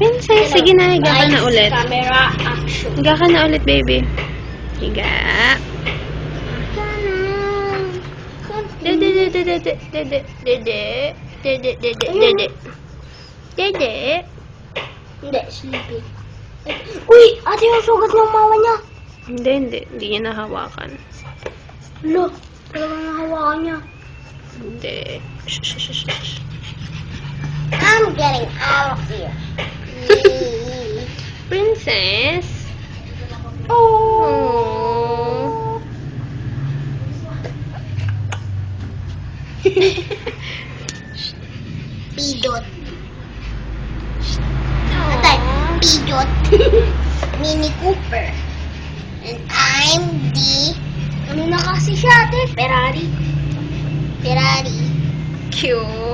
Princess, sige na, higa ka na Lights, ulit. Camera, action. Higa ka na ulit, baby. Higa. Dede, dede, dede, dede, dede, dede, dede, dede. Dede. Hindi, sleepy. Uy! Ate, yung sugat ng mama niya. Hindi, hindi. Hindi niya nahawakan. Lo, talagang nahawakan niya. Hindi. Shh, shh, shh, shh. I'm getting out of here. Princess. Oh. Oh. Pidot. Atay, Pidot. Mini Cooper. And I'm the... Ano na kasi siya, ate? Ferrari. Ferrari. Cute.